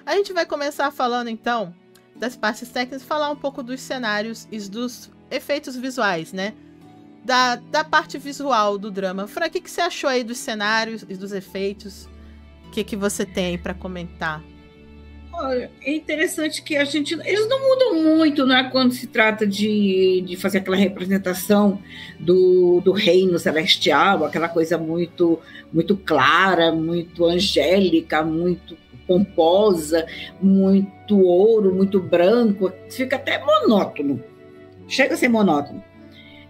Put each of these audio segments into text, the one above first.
A gente vai começar falando, então, das partes técnicas, falar um pouco dos cenários e dos efeitos visuais, né? Da parte visual do drama. Fran, o que você achou aí dos cenários e dos efeitos? O que você tem aí pra comentar? Olha, é interessante que eles não mudam muito, né, quando se trata de fazer aquela representação do reino celestial, aquela coisa muito, muito clara, muito angélica, muito pomposa, muito ouro, muito branco, fica até monótono, chega a ser monótono.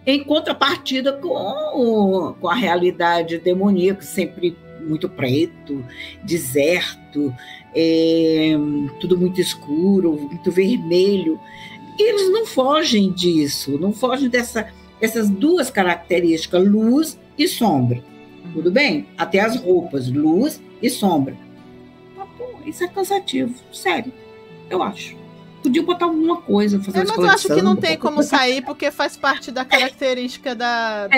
Em contrapartida com a realidade demoníaca, sempre muito preto, deserto, tudo muito escuro, muito vermelho. E eles não fogem disso, não fogem dessas duas características, luz e sombra. Tudo bem? Até as roupas, luz e sombra. Mas, pô, isso é cansativo, sério, eu acho. Podia botar alguma coisa, fazer mas eu acho que não tem como sair, porque faz parte da característica da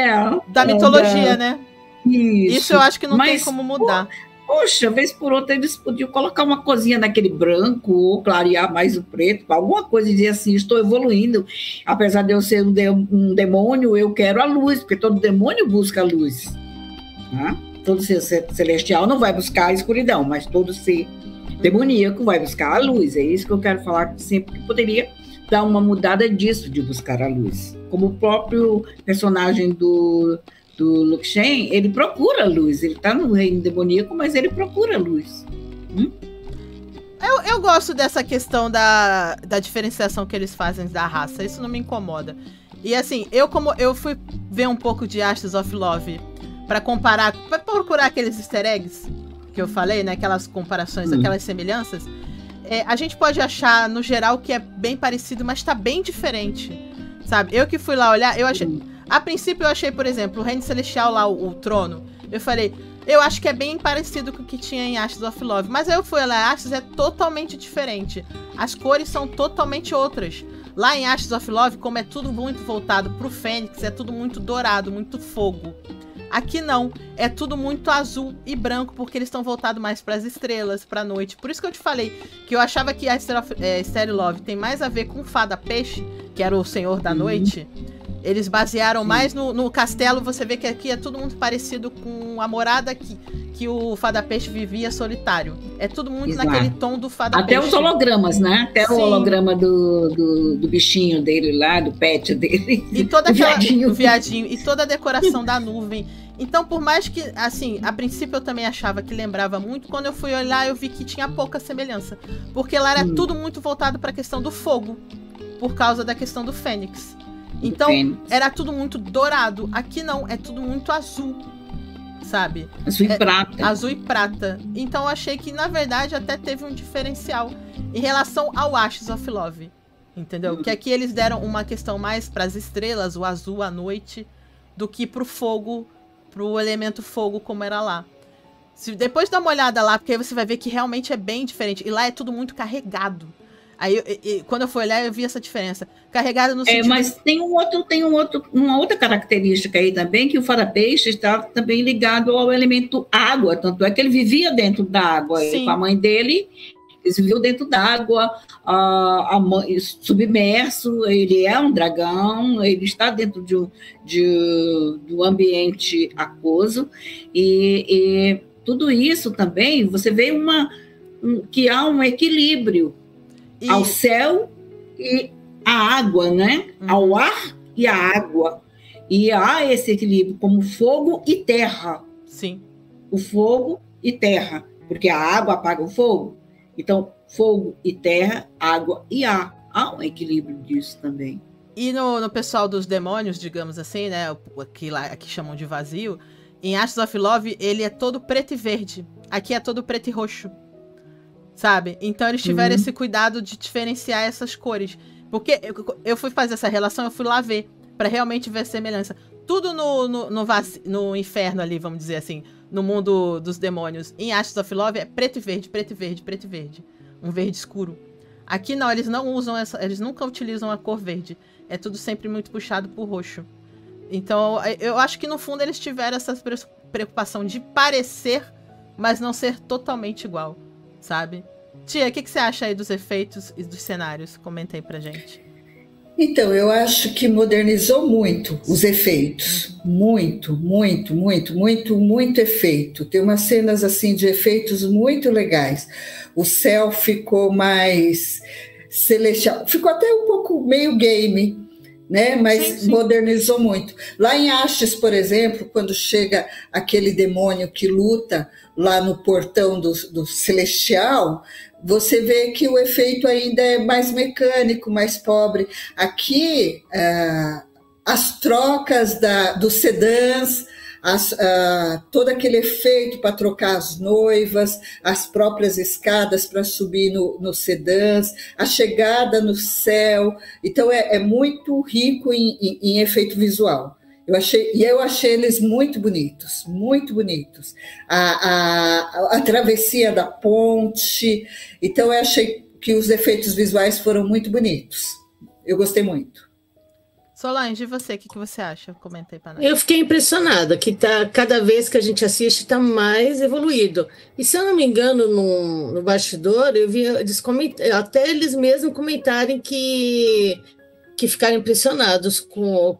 mitologia, né? Isso eu acho que não tem como mudar. Poxa, vez por outra eles podiam colocar uma coisinha naquele branco, ou clarear mais o preto, alguma coisa, e dizer assim, estou evoluindo. Apesar de eu ser um demônio, eu quero a luz, porque todo demônio busca a luz. Né? Todo ser celestial não vai buscar a escuridão, mas todo ser demoníaco vai buscar a luz. É isso que eu quero falar sempre, que poderia dar uma mudada disso, de buscar a luz. Como o próprio personagem do Luke Shen, ele procura a luz. Ele está no reino demoníaco, mas ele procura a luz. Eu gosto dessa questão da diferenciação que eles fazem da raça. Isso não me incomoda. E assim, eu fui ver um pouco de Ashes of Love para comparar, para procurar aqueles easter eggs que eu falei, né? Aquelas comparações, aquelas semelhanças. A gente pode achar, no geral, que é bem parecido, mas tá bem diferente. Sabe? Eu que fui lá olhar, eu achei... A princípio eu achei, por exemplo, o Reino Celestial lá, o trono. Eu falei, eu acho que é bem parecido com o que tinha em Ashes of Love. Mas aí eu fui lá, Ashes é totalmente diferente. As cores são totalmente outras. Lá em Ashes of Love, como é tudo muito voltado pro Fênix, é tudo muito dourado, muito fogo. Aqui não, é tudo muito azul e branco, porque eles estão voltados mais para as estrelas, para a noite. Por isso que eu te falei que eu achava que a Stereo Love tem mais a ver com o Fada Peixe, que era o Senhor da Noite. Eles basearam mais no castelo. Você vê que aqui é tudo muito parecido com a morada que o Fada Peixe vivia solitário. É tudo muito naquele tom do Fada Peixe. Até os hologramas, né? Até Sim. O holograma do bichinho dele lá, do pet dele. E toda aquela... o viadinho. E toda a decoração da nuvem. Então, por mais que, assim, a princípio eu também achava que lembrava muito, quando eu fui olhar eu vi que tinha pouca semelhança. Porque lá era tudo muito voltado para a questão do fogo, por causa da questão do Fênix. Então, era tudo muito dourado. Aqui não, é tudo muito azul, sabe? Azul e prata. Azul e prata. Então, eu achei que, na verdade, até teve um diferencial em relação ao Ashes of Love. Entendeu? Que aqui eles deram uma questão mais para as estrelas, o azul à noite, do que pro fogo, pro elemento fogo, como era lá. Depois dá uma olhada lá, porque aí você vai ver que realmente é bem diferente. E lá é tudo muito carregado. Aí, quando eu fui olhar, eu vi essa diferença. Carregado no sentido... Mas tem uma outra característica aí também, que o Fada Peixe está também ligado ao elemento água. Tanto é que ele vivia dentro da água. Com a mãe dele, eles viviam dentro d'água, submerso. Ele é um dragão, ele está dentro do ambiente aquoso. E tudo isso também, você vê que há um equilíbrio ao céu e à água, né? Ao ar e à água. E há esse equilíbrio como fogo e terra. Sim. O fogo e terra, porque a água apaga o fogo. Então, fogo e terra, água e ar. Há um equilíbrio disso também. E no pessoal dos demônios, digamos assim, né? Aqui chamam de vazio. Em Ashes of Love, ele é todo preto e verde. Aqui é todo preto e roxo. Sabe? Então eles tiveram esse cuidado de diferenciar essas cores. Porque eu fui fazer essa relação, eu fui lá ver, pra realmente ver a semelhança. Tudo no inferno ali, vamos dizer assim, no mundo dos demônios, em Ashes of Love, é preto e verde, preto e verde, preto e verde. Um verde escuro. Aqui não, eles não usam eles nunca utilizam a cor verde. É tudo sempre muito puxado pro roxo. Então, eu acho que no fundo eles tiveram essa preocupação de parecer, mas não ser totalmente igual. Sabe? Tia, o que você acha aí dos efeitos e dos cenários? Comenta aí pra gente. Então, eu acho que modernizou muito os efeitos. Muito, muito, muito, muito, muito efeito. Tem umas cenas assim de efeitos muito legais. O céu ficou mais celestial, ficou até um pouco meio game, né? Mas sim. Modernizou muito. Lá em Ashes, por exemplo, quando chega aquele demônio que luta lá no portão do Celestial, você vê que o efeito ainda é mais mecânico, mais pobre. Aqui, as trocas dos sedãs, todo aquele efeito para trocar as noivas, as próprias escadas para subir nos sedãs, a chegada no céu. Então, é muito rico em efeito visual. Eu achei eles muito bonitos, muito bonitos. A travessia da ponte. Então, eu achei que os efeitos visuais foram muito bonitos. Eu gostei muito. Solange, e você? O que você acha? Comenta aí para nós. Eu fiquei impressionada, que cada vez que a gente assiste está mais evoluído. E se eu não me engano, no bastidor, eu vi até eles mesmos comentarem que ficaram impressionados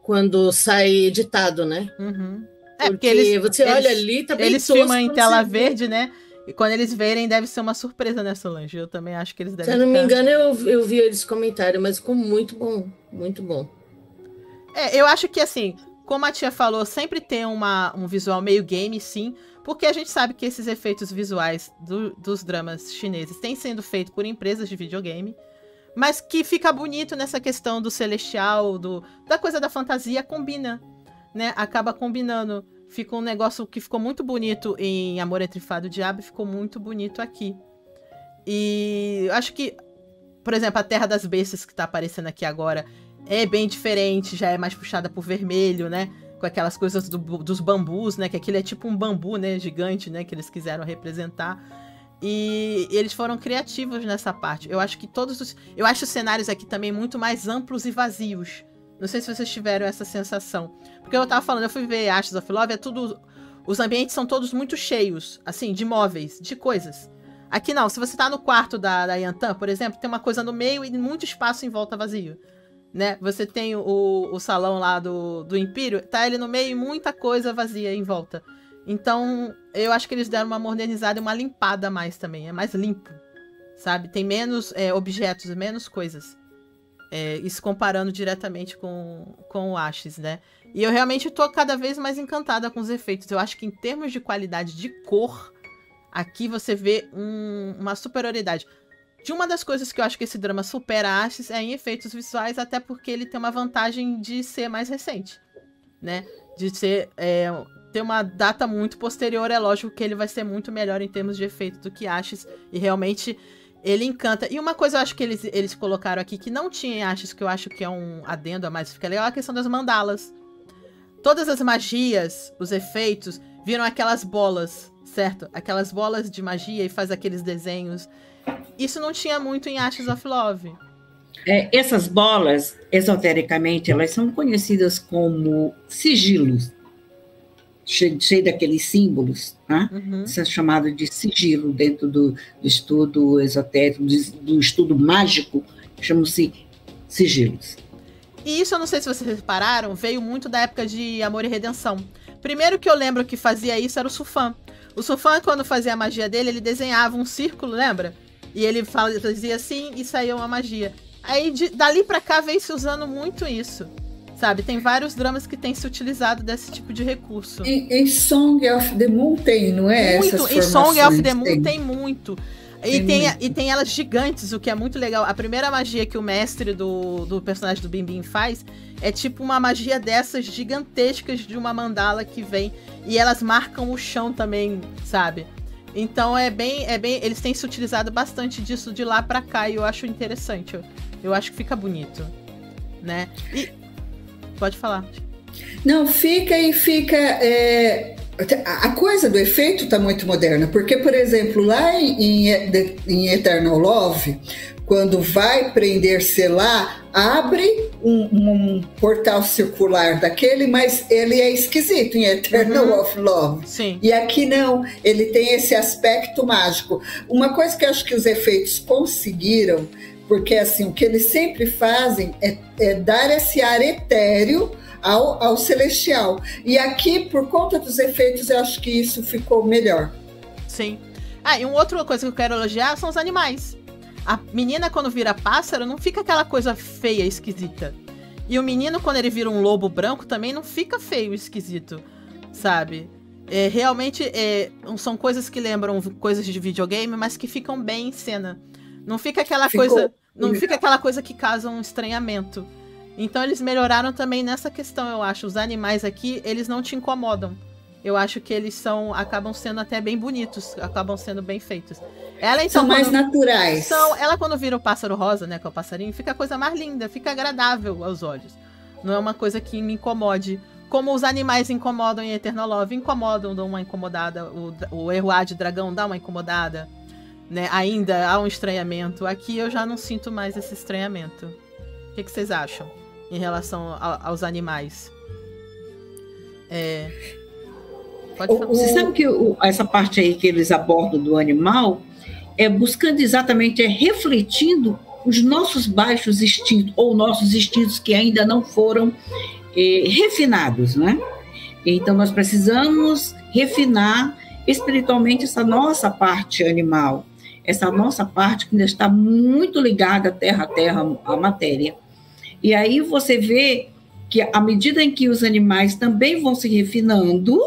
quando sai editado, né? Uhum. Porque você olha ali, tá bem eles filmam em tela verde, né? E quando eles verem, deve ser uma surpresa, né, Solange? Eu também acho que eles devem. Se eu não me engano, eu vi eles comentarem, mas ficou muito bom, muito bom. Eu acho que, assim, como a tia falou, sempre tem um visual meio game, sim, porque a gente sabe que esses efeitos visuais dos dramas chineses têm sendo feitos por empresas de videogame, mas que fica bonito nessa questão do celestial, da coisa da fantasia, combina, né? Acaba combinando. Fica um negócio que ficou muito bonito em Amor entre Fado e Diabo, ficou muito bonito aqui. E eu acho que, por exemplo, a Terra das Bestas que tá aparecendo aqui agora é bem diferente, já é mais puxada pro vermelho, né? Com aquelas coisas dos bambus, né? Que aquilo é tipo um bambu, né? Gigante, né? Que eles quiseram representar. E eles foram criativos nessa parte. Eu acho que eu acho os cenários aqui também muito mais amplos e vazios. Não sei se vocês tiveram essa sensação. Porque eu tava falando, eu fui ver Ashes of Love, os ambientes são todos muito cheios, assim, de móveis, de coisas. Aqui não, se você tá no quarto da Yantan, por exemplo, tem uma coisa no meio e muito espaço em volta vazio. Né? Você tem o salão lá do Império, tá ele no meio e muita coisa vazia em volta. Então, eu acho que eles deram uma modernizada e uma limpada a mais também. É mais limpo, sabe? Tem menos objetos, menos coisas. Isso comparando diretamente com o Ashes, né? E eu realmente tô cada vez mais encantada com os efeitos. Eu acho que em termos de qualidade de cor, aqui você vê uma superioridade. De uma das coisas que eu acho que esse drama supera Ashes é em efeitos visuais, até porque ele tem uma vantagem de ser mais recente, né? De ter uma data muito posterior. É lógico que ele vai ser muito melhor em termos de efeito do que Ashes, e realmente ele encanta. E uma coisa eu acho que eles colocaram aqui que não tinha em Ashes, que eu acho que é um adendo a mais, fica legal, é a questão das mandalas. Todas as magias, os efeitos, viram aquelas bolas, certo? Aquelas bolas de magia e faz aqueles desenhos. Isso não tinha muito em Ashes of Love. Essas bolas, esotericamente, elas são conhecidas como sigilos, cheio daqueles símbolos, tá? Uhum. Isso é chamado de sigilo dentro do estudo esotérico, do estudo mágico, chamam-se sigilos. E isso, eu não sei se vocês repararam, veio muito da época de Amor e Redenção. Primeiro que eu lembro que fazia isso era o Sufan. O Sufan, quando fazia a magia dele, ele desenhava um círculo, lembra? E ele fazia assim e saía uma magia. Aí, dali pra cá, veio se usando muito isso, sabe? Tem vários dramas que têm se utilizado desse tipo de recurso. Em Song of the Moon tem, não é? Muito, em Song of the Moon tem muito. E tem elas gigantes, o que é muito legal. A primeira magia que o mestre do personagem do Bim Bim faz é tipo uma magia dessas gigantescas de uma mandala que vem. E elas marcam o chão também, sabe? Então é bem. Eles têm se utilizado bastante disso de lá pra cá e eu acho interessante. Eu acho que fica bonito, né? E pode falar. Não, fica. A coisa do efeito tá muito moderna, porque, por exemplo, lá em Eternal Love, quando vai prender, selar, abre um portal circular daquele, mas ele é esquisito em Eternal of Love. Sim. E aqui não, ele tem esse aspecto mágico. Uma coisa que eu acho que os efeitos conseguiram, porque assim, o que eles sempre fazem é dar esse ar etéreo ao celestial. E aqui, por conta dos efeitos, eu acho que isso ficou melhor. Sim. E uma outra coisa que eu quero elogiar são os animais. A menina, quando vira pássaro, não fica aquela coisa feia, esquisita. E o menino, quando ele vira um lobo branco, também não fica feio, esquisito, sabe? Realmente, são coisas que lembram coisas de videogame, mas que ficam bem em cena. Não fica aquela coisa... Não fica aquela coisa que causa um estranhamento. Então, eles melhoraram também nessa questão, eu acho. Os animais aqui, eles não te incomodam. Eu acho que eles acabam sendo até bem bonitos, acabam sendo bem feitos. Ela, então, são mais naturais. Ela, quando vira o pássaro rosa, né, que é o passarinho, fica a coisa mais linda, fica agradável aos olhos. Não é uma coisa que me incomode. Como os animais incomodam em Eternal Love, incomodam, dão uma incomodada. O Eruá de dragão dá uma incomodada, né? Ainda há um estranhamento. Aqui eu já não sinto mais esse estranhamento. O que vocês acham em relação aos animais? Pode falar. Você sabe que essa parte aí que eles abordam do animal buscando exatamente, refletindo os nossos baixos instintos, ou nossos instintos que ainda não foram refinados, né? Então, nós precisamos refinar espiritualmente essa nossa parte animal, essa nossa parte que ainda está muito ligada à terra, à matéria. E aí você vê que, à medida em que os animais também vão se refinando,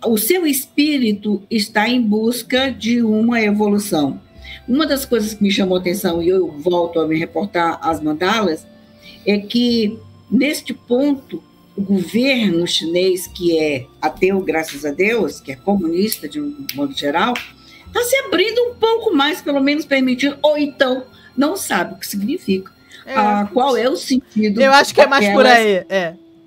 o seu espírito está em busca de uma evolução. Uma das coisas que me chamou a atenção, e eu volto a me reportar às mandalas, é que, neste ponto, o governo chinês, que é ateu, graças a Deus, que é comunista de um modo geral, está se abrindo um pouco mais, pelo menos permitindo, ou então não sabe o que significa. Qual é o sentido? Eu acho que é mais por aí,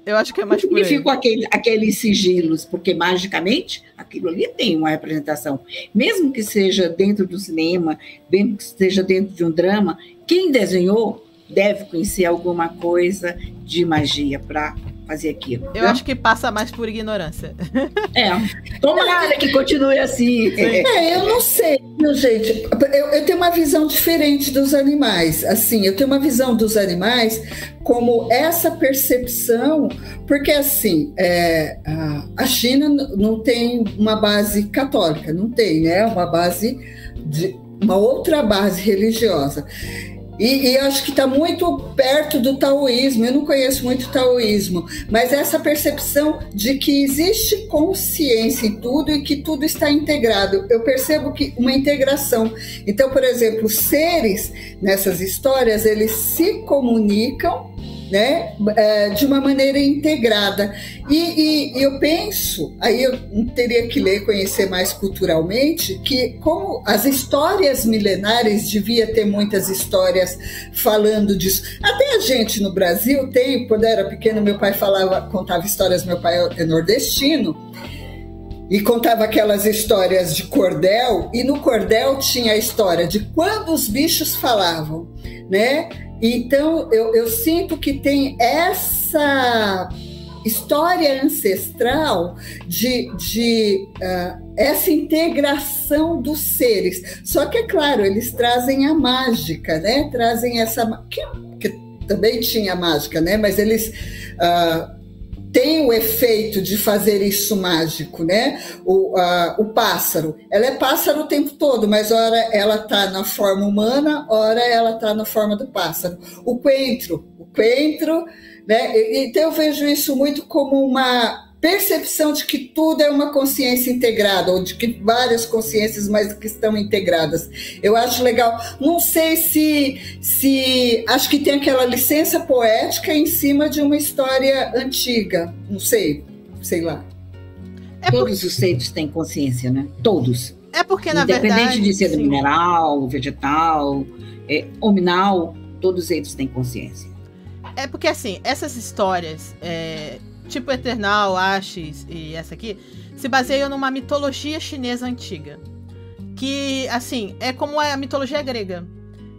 Eu acho que é mais por aí. Significam aqueles sigilos, porque magicamente aquilo ali tem uma representação. Mesmo que seja dentro do cinema, mesmo que seja dentro de um drama, quem desenhou deve conhecer alguma coisa de magia para fazer aquilo. Eu acho que passa mais por ignorância. Tomara que continue assim. Eu não sei, viu, gente? Eu tenho uma visão diferente dos animais. Assim, eu tenho uma visão dos animais como essa percepção, porque assim, a China não tem uma base católica, não tem, né? Uma outra base religiosa. E eu acho que está muito perto do taoísmo. Eu não conheço muito o taoísmo, mas essa percepção de que existe consciência em tudo e que tudo está integrado. Eu percebo que uma integração. Então, por exemplo, os seres nessas histórias, eles se comunicam, né, de uma maneira integrada. E eu penso, aí eu teria que ler, conhecer mais culturalmente, que como as histórias milenares, devia ter muitas histórias falando disso. Até a gente no Brasil tem, quando eu era pequeno, meu pai contava histórias, meu pai é nordestino, e contava aquelas histórias de cordel, e no cordel tinha a história de quando os bichos falavam, né? Então, eu sinto que tem essa história ancestral de essa integração dos seres. Só que, é claro, eles trazem a mágica, né? Trazem essa... que também tinha mágica, né? Mas eles... tem o efeito de fazer isso mágico, né? O pássaro, ela é pássaro o tempo todo, mas ora ela está na forma humana, ora ela está na forma do pássaro. O coentro, né? Então eu vejo isso muito como uma percepção de que tudo é uma consciência integrada, ou de que várias consciências, mas que estão integradas. Eu acho legal. Não sei se acho que tem aquela licença poética em cima de uma história antiga. Não sei lá. Todos os seres têm consciência, né? Todos. É porque, na verdade... Independente de ser mineral, vegetal, hominal, todos eles têm consciência. É porque, assim, essas histórias... tipo Eternal, Ashes e essa aqui, se baseiam numa mitologia chinesa antiga. que, assim, é como a mitologia grega.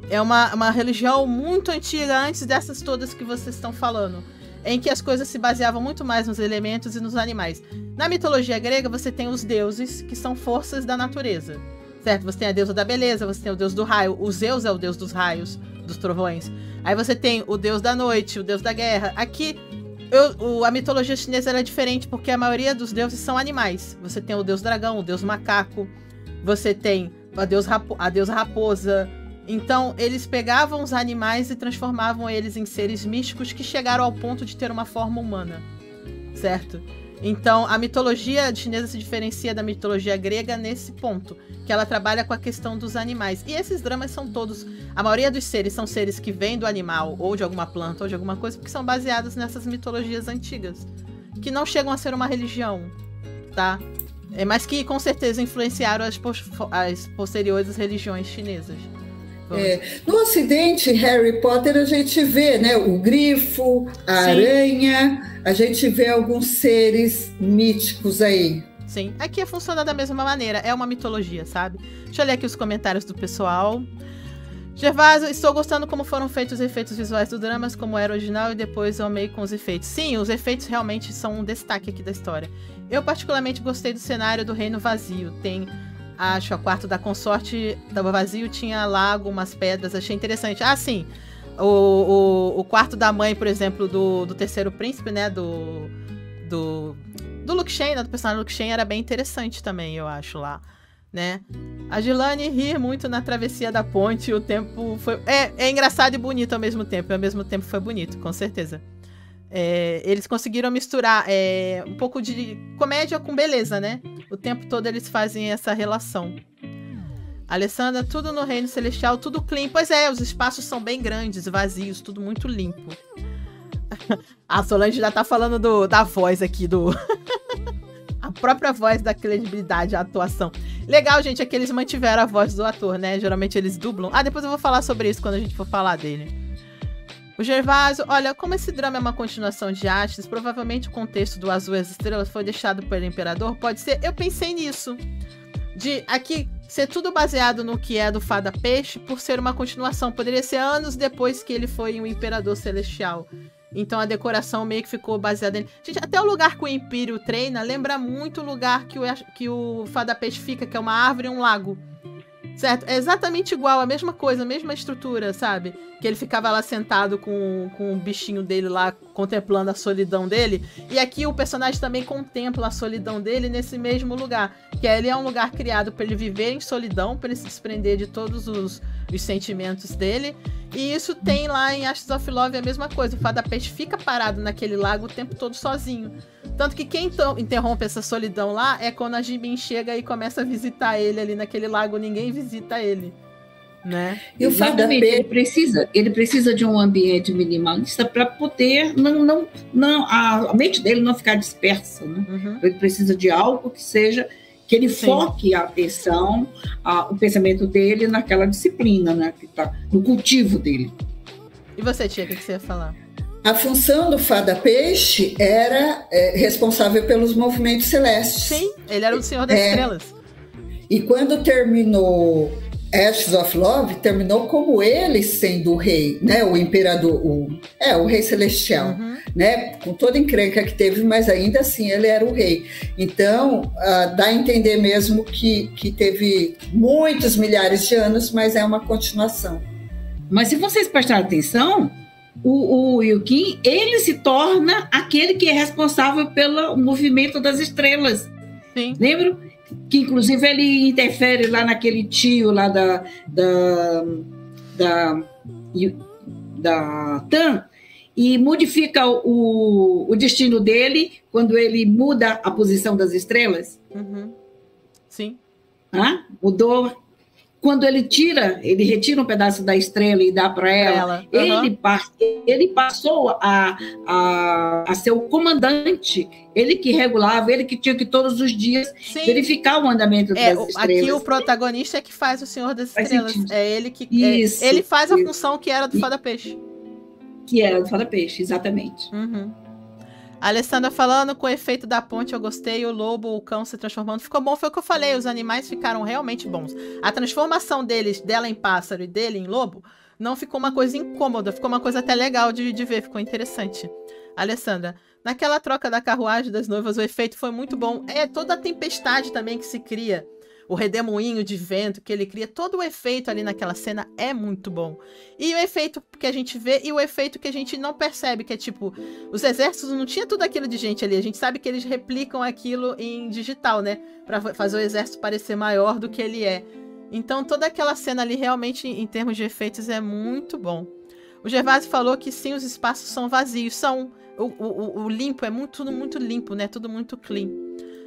É uma religião muito antiga, antes dessas todas que vocês estão falando, em que as coisas se baseavam muito mais nos elementos e nos animais. Na mitologia grega, você tem os deuses, que são forças da natureza, certo? Você tem a deusa da beleza, você tem o deus do raio. O Zeus é o deus dos raios, dos trovões. Aí você tem o deus da noite, o deus da guerra. Aqui, a mitologia chinesa era diferente, porque a maioria dos deuses são animais. Você tem o deus dragão, o deus macaco, você tem a deusa raposa. Então, eles pegavam os animais e transformavam eles em seres místicos que chegaram ao ponto de ter uma forma humana, certo? Então, a mitologia chinesa se diferencia da mitologia grega nesse ponto, que ela trabalha com a questão dos animais. E esses dramas são todos... A maioria dos seres são seres que vêm do animal, ou de alguma planta, ou de alguma coisa, porque são baseados nessas mitologias antigas, que não chegam a ser uma religião, tá? Mas que, com certeza, influenciaram as posteriores religiões chinesas. No Ocidente, Harry Potter, a gente vê, né, o grifo, a aranha, a gente vê alguns seres míticos aí. Sim, aqui funciona da mesma maneira, é uma mitologia, sabe? Deixa eu ler aqui os comentários do pessoal. Gervásio, estou gostando como foram feitos os efeitos visuais do dramas, como era original, e depois eu amei com os efeitos. Sim, os efeitos realmente são um destaque aqui da história. Eu particularmente gostei do cenário do Reino Vazio. Tem... Acho, a quarto da consorte estava vazio, tinha lá algumas pedras, achei interessante. Ah, sim, o quarto da mãe, por exemplo, do terceiro príncipe, né, do Luke Shen, né, do personagem Luke Shen, era bem interessante também, eu acho, lá, né. A Gilane ri muito na travessia da ponte, o tempo foi... É engraçado e bonito ao mesmo tempo foi bonito, com certeza. Eles conseguiram misturar um pouco de comédia com beleza, né? O tempo todo eles fazem essa relação. Alessandra, tudo no Reino Celestial, tudo clean. Pois é, os espaços são bem grandes, vazios, tudo muito limpo. A Solange já tá falando da voz aqui, a própria voz da credibilidade, a atuação. Legal, gente, é que eles mantiveram a voz do ator, né? Geralmente eles dublam. Depois eu vou falar sobre isso quando a gente for falar dele. O Gervásio, olha, como esse drama é uma continuação de Hades, provavelmente o contexto do Azul e as Estrelas foi deixado pelo Imperador, pode ser, eu pensei nisso, de aqui ser tudo baseado no que é do Fada Peixe, por ser uma continuação, poderia ser anos depois que ele foi um Imperador Celestial, então a decoração meio que ficou baseada em... Gente, até o lugar que o Império treina lembra muito o lugar que o Fada Peixe fica, que é uma árvore e um lago. Certo? É exatamente igual, a mesma coisa, a mesma estrutura, sabe? Que ele ficava lá sentado com o bichinho dele lá, contemplando a solidão dele. E aqui o personagem também contempla a solidão dele nesse mesmo lugar. Que ele é um lugar criado para ele viver em solidão, para ele se desprender de todos os sentimentos dele. E isso tem lá em Ashes of Love a mesma coisa. O Fada Peixe fica parado naquele lago o tempo todo sozinho. Tanto que quem interrompe essa solidão lá é quando a Jimin chega e começa a visitar ele ali naquele lago, ninguém visita ele, né? E o Fada Peixe ele precisa de um ambiente minimalista para poder a mente dele não ficar dispersa, né? Uhum. Ele precisa de algo que ele foque a atenção, o pensamento dele naquela disciplina, né? Que tá no cultivo dele. E você, Tia, o que você ia falar? A função do Fada Peixe era responsável pelos movimentos celestes. Sim, ele era o Senhor das Estrelas. E quando terminou Ashes of Love, terminou como ele sendo o rei, né? O imperador, o rei celestial, né? Com toda a encrenca que teve, mas ainda assim ele era o rei. Então, dá a entender mesmo que teve muitos milhares de anos, mas é uma continuação. Mas se vocês prestarem atenção, o Yukin, ele se torna aquele que é responsável pelo movimento das estrelas. Sim. Lembram? Que inclusive ele interfere lá naquele tio lá da Tan e modifica o destino dele quando ele muda a posição das estrelas. Uhum. Sim. Mudou. Quando ele retira um pedaço da estrela e dá para ela. Ele passou a ser o comandante, ele que regulava, ele que tinha que todos os dias verificar o andamento das estrelas. Aqui o protagonista é que faz o Senhor das Estrelas. É ele que ele faz a função que era do Fada Peixe. Que era do Fada Peixe, exatamente. Uhum. A Alessandra falando, com o efeito da ponte eu gostei, o lobo, o cão se transformando. Ficou bom, foi o que eu falei, os animais ficaram realmente bons. A transformação dela em pássaro e dele em lobo, não ficou uma coisa incômoda, ficou uma coisa até legal de ver, ficou interessante. Alessandra, naquela troca da carruagem das noivas, o efeito foi muito bom. É, toda a tempestade também que se cria, o redemoinho de vento que ele cria, todo o efeito ali naquela cena é muito bom. E o efeito que a gente vê e o efeito que a gente não percebe, que é tipo, os exércitos não tinha tudo aquilo de gente ali, a gente sabe que eles replicam aquilo em digital, né? Pra fazer o exército parecer maior do que ele é. Então toda aquela cena ali realmente, em termos de efeitos, é muito bom. O Gervásio falou que sim, os espaços são vazios, são... O limpo é tudo muito limpo, né? Tudo muito clean.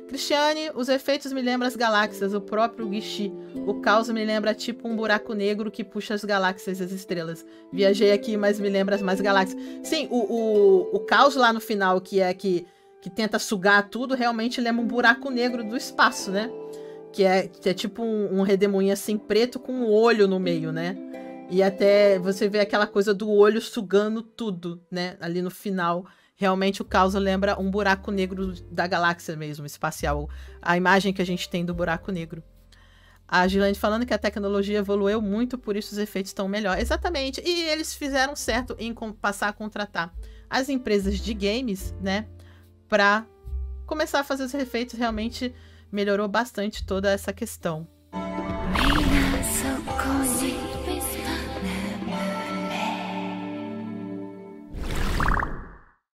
Cristiane, os efeitos me lembram as galáxias, o próprio Gishi. O caos me lembra tipo um buraco negro que puxa as galáxias e as estrelas. Viajei aqui, mas me lembra mais galáxias. Sim, o caos lá no final, que tenta sugar tudo, realmente lembra um buraco negro do espaço, né? Que é tipo um redemoinho assim, preto com um olho no meio, né? E até você vê aquela coisa do olho sugando tudo, né? Ali no final. Realmente o caos lembra um buraco negro da galáxia mesmo, espacial. A imagem que a gente tem do buraco negro. A Gilane falando que a tecnologia evoluiu muito, por isso os efeitos estão melhores. Exatamente. E eles fizeram certo em passar a contratar as empresas de games, né? Para começar a fazer os efeitos. Realmente melhorou bastante toda essa questão.